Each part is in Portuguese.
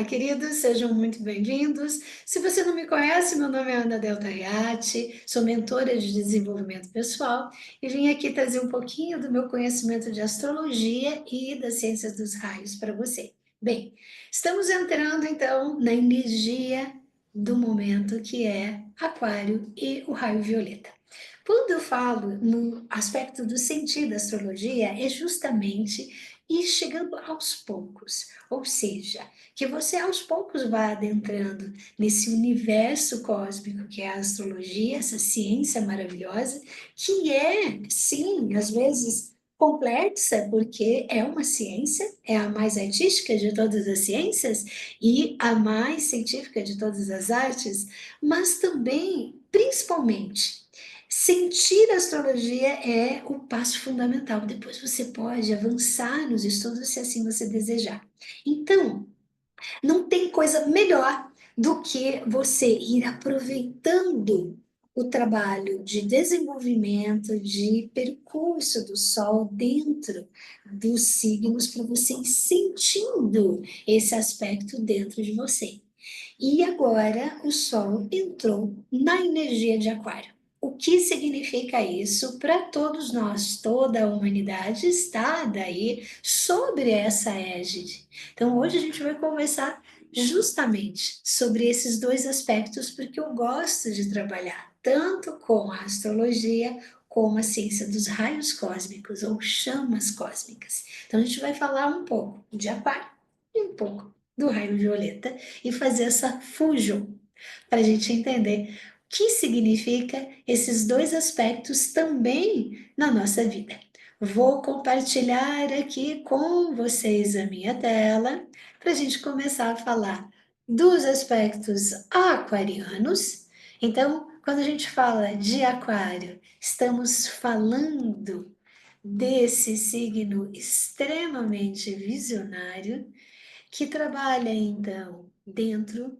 Olá, queridos, sejam muito bem-vindos. Se você não me conhece, meu nome é Ana Delta Reati, sou mentora de desenvolvimento pessoal e vim aqui trazer um pouquinho do meu conhecimento de astrologia e das ciências dos raios para você. Bem, estamos entrando então na energia do momento que é Aquário e o raio violeta. Quando eu falo no aspecto do sentido da astrologia, é justamente ir chegando aos poucos, ou seja, que você aos poucos vá adentrando nesse universo cósmico que é a astrologia, essa ciência maravilhosa, que é, sim, às vezes complexa, porque é uma ciência, é a mais artística de todas as ciências e a mais científica de todas as artes, mas também, principalmente, sentir a astrologia é o passo fundamental. Depois você pode avançar nos estudos se assim você desejar. Então, não tem coisa melhor do que você ir aproveitando o trabalho de desenvolvimento, de percurso do Sol dentro dos signos para você ir sentindo esse aspecto dentro de você. E agora o Sol entrou na energia de Aquário. O que significa isso para todos nós? Toda a humanidade está daí sobre essa égide. Então, hoje a gente vai conversar justamente sobre esses dois aspectos, porque eu gosto de trabalhar tanto com a astrologia como a ciência dos raios cósmicos ou chamas cósmicas. Então, a gente vai falar um pouco de Aquário e um pouco do raio violeta e fazer essa fusão para a gente entender o que significa esses dois aspectos também na nossa vida. Vou compartilhar aqui com vocês a minha tela para a gente começar a falar dos aspectos aquarianos. Então, quando a gente fala de aquário, estamos falando desse signo extremamente visionário que trabalha então dentro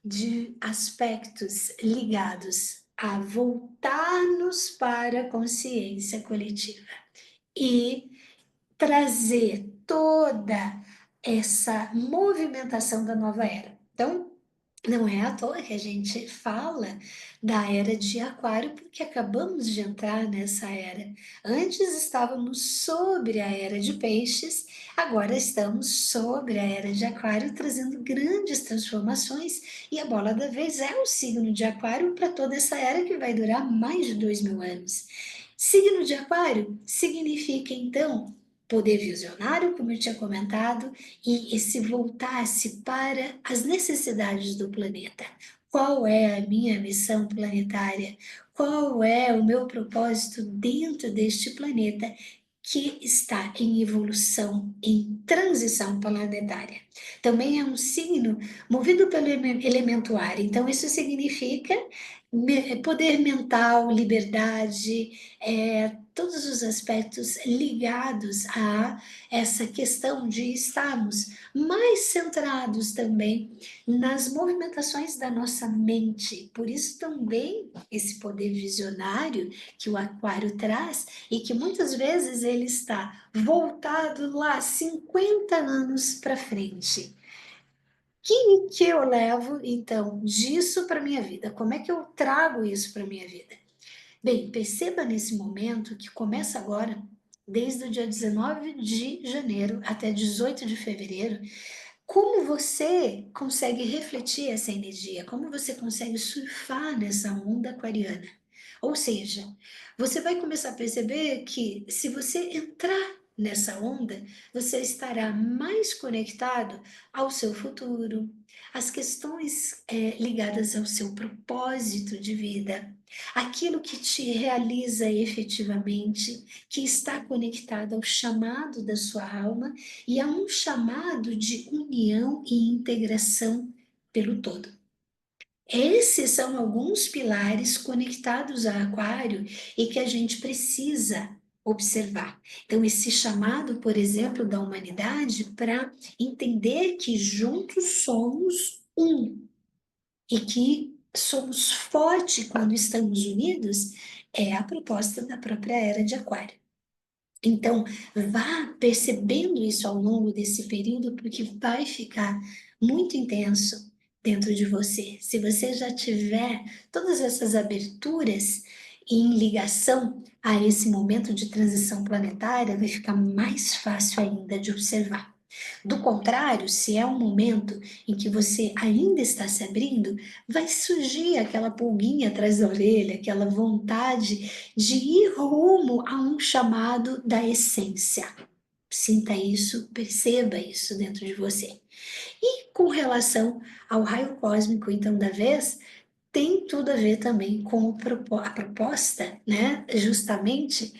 de aspectos ligados a voltar-nos para a consciência coletiva e trazer toda essa movimentação da nova era. Então, não é à toa que a gente fala da era de Aquário, porque acabamos de entrar nessa era. Antes estávamos sobre a era de Peixes, agora estamos sobre a era de Aquário, trazendo grandes transformações. E a bola da vez é o signo de Aquário para toda essa era que vai durar mais de 2000 anos. Signo de Aquário significa, então, poder visionário, como eu tinha comentado, e esse voltar-se para as necessidades do planeta. Qual é a minha missão planetária? Qual é o meu propósito dentro deste planeta que está em evolução, em transição planetária? Também é um signo movido pelo elemento ar, então isso significa poder mental, liberdade, todos os aspectos ligados a essa questão de estarmos mais centrados também nas movimentações da nossa mente. Por isso também esse poder visionário que o aquário traz e que muitas vezes ele está voltado lá 50 anos para frente. Que eu levo então disso para minha vida? Como é que eu trago isso para minha vida? Bem, perceba nesse momento que começa agora, desde o dia 19 de janeiro até 18 de fevereiro, como você consegue refletir essa energia, como você consegue surfar nessa onda aquariana. Ou seja, você vai começar a perceber que se você entrar nessa onda, você estará mais conectado ao seu futuro, às questões ligadas ao seu propósito de vida, aquilo que te realiza efetivamente, que está conectado ao chamado da sua alma e a um chamado de união e integração pelo todo. Esses são alguns pilares conectados a Aquário e que a gente precisa observar. Então, esse chamado, por exemplo, da humanidade para entender que juntos somos um e que somos fortes quando estamos unidos é a proposta da própria era de Aquário. Então, vá percebendo isso ao longo desse período, porque vai ficar muito intenso dentro de você. Se você já tiver todas essas aberturas em ligação a esse momento de transição planetária, vai ficar mais fácil ainda de observar. Do contrário, se é um momento em que você ainda está se abrindo, vai surgir aquela pulguinha atrás da orelha, aquela vontade de ir rumo a um chamado da essência. Sinta isso, perceba isso dentro de você. E com relação ao raio cósmico, então, da vez, tem tudo a ver também com a proposta, né? Justamente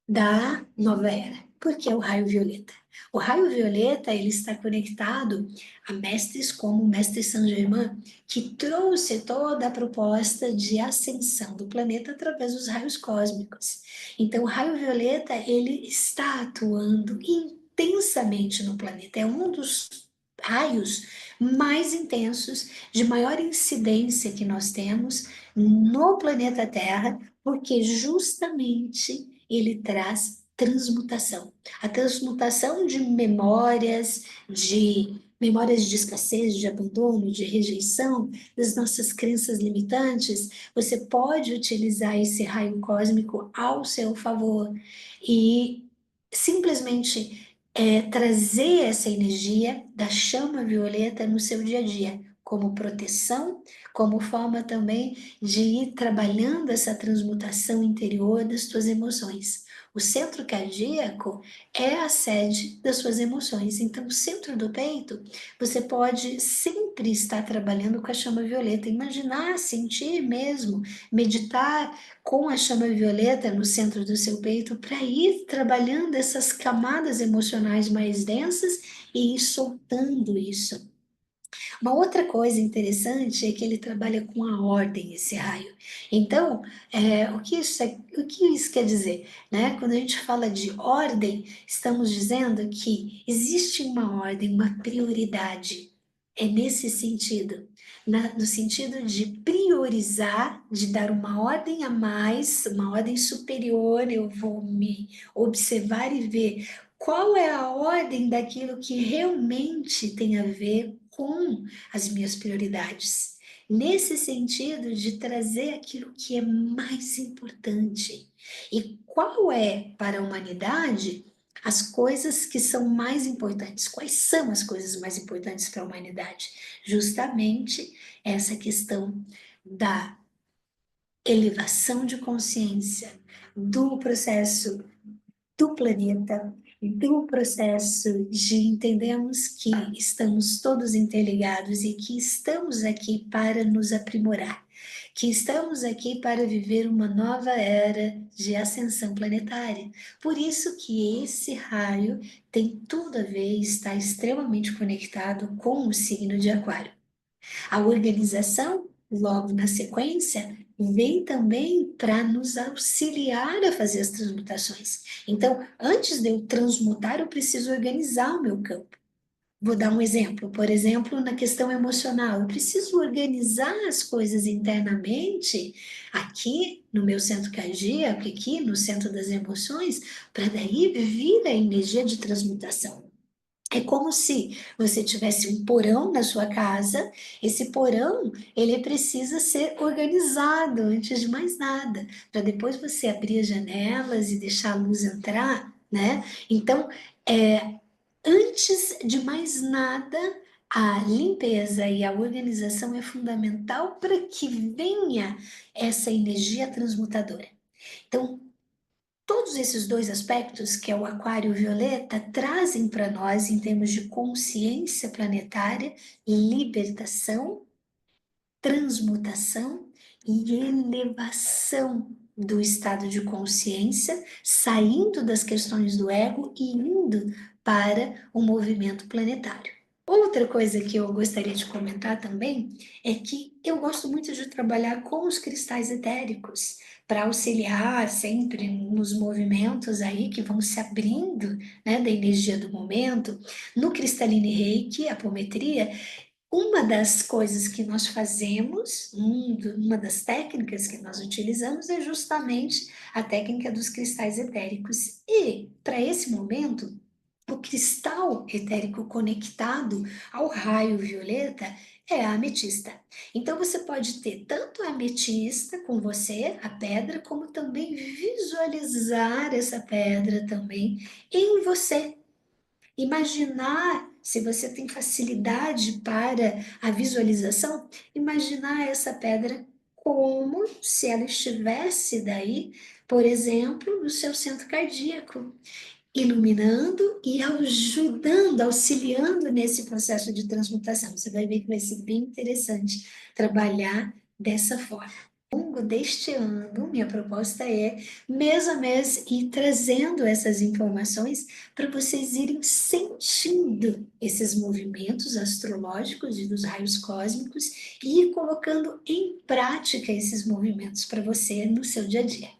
da nova era, porque é o raio violeta. O raio violeta, ele está conectado a mestres como o mestre Saint-Germain, que trouxe toda a proposta de ascensão do planeta através dos raios cósmicos. Então, o raio violeta, ele está atuando intensamente no planeta. É um dos raios mais intensos, de maior incidência que nós temos no planeta Terra, porque justamente ele traz transmutação. A transmutação de memórias de escassez, de abandono, de rejeição, das nossas crenças limitantes, você pode utilizar esse raio cósmico ao seu favor e simplesmente trazer essa energia da chama violeta no seu dia a dia, como proteção, como forma também de ir trabalhando essa transmutação interior das tuas emoções. O centro cardíaco é a sede das suas emoções. Então, o centro do peito, você pode sempre estar trabalhando com a chama violeta. Imaginar, sentir mesmo, meditar com a chama violeta no centro do seu peito para ir trabalhando essas camadas emocionais mais densas e ir soltando isso. Uma outra coisa interessante é que ele trabalha com a ordem, esse raio. Então, o que isso quer dizer? Né? Quando a gente fala de ordem, estamos dizendo que existe uma ordem, uma prioridade. É nesse sentido, no sentido de priorizar, de dar uma ordem a mais, uma ordem superior, eu vou me observar e ver qual é a ordem daquilo que realmente tem a ver com as minhas prioridades. Nesse sentido de trazer aquilo que é mais importante. E qual é para a humanidade as coisas que são mais importantes? Quais são as coisas mais importantes para a humanidade? Justamente essa questão da elevação de consciência, do processo do planeta, do processo de entendermos que estamos todos interligados e que estamos aqui para nos aprimorar, que estamos aqui para viver uma nova era de ascensão planetária. Por isso que esse raio tem tudo a ver e está extremamente conectado com o signo de Aquário. A organização, logo na sequência, vem também para nos auxiliar a fazer as transmutações. Então, antes de eu transmutar, eu preciso organizar o meu campo. Vou dar um exemplo, por exemplo, na questão emocional, eu preciso organizar as coisas internamente, aqui no meu centro cardíaco, aqui no centro das emoções, para daí vir a energia de transmutação. É como se você tivesse um porão na sua casa, esse porão, ele precisa ser organizado antes de mais nada, para depois você abrir as janelas e deixar a luz entrar, né? Então, antes de mais nada, a limpeza e a organização é fundamental para que venha essa energia transmutadora. Então, todos esses dois aspectos, que é o aquário violeta, trazem para nós, em termos de consciência planetária, libertação, transmutação e elevação do estado de consciência, saindo das questões do ego e indo para o movimento planetário. Outra coisa que eu gostaria de comentar também é que eu gosto muito de trabalhar com os cristais etéricos para auxiliar sempre nos movimentos aí que vão se abrindo, né, da energia do momento. No Cristaline Reiki, apometria, Uma das coisas que nós fazemos, uma das técnicas que nós utilizamos é justamente a técnica dos cristais etéricos. E, para esse momento, o cristal etérico conectado ao raio violeta é a ametista. Então, você pode ter tanto a ametista com você, a pedra, como também visualizar essa pedra também em você. Imaginar, se você tem facilidade para a visualização, imaginar essa pedra como se ela estivesse daí, por exemplo, no seu centro cardíaco, iluminando e ajudando, auxiliando nesse processo de transmutação. Você vai ver que vai ser bem interessante trabalhar dessa forma. Ao longo deste ano, minha proposta é, mês a mês, ir trazendo essas informações para vocês irem sentindo esses movimentos astrológicos e dos raios cósmicos e ir colocando em prática esses movimentos para você no seu dia a dia.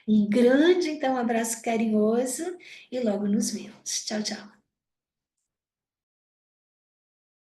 Um grande, então, abraço carinhoso e logo nos vemos. Tchau, tchau.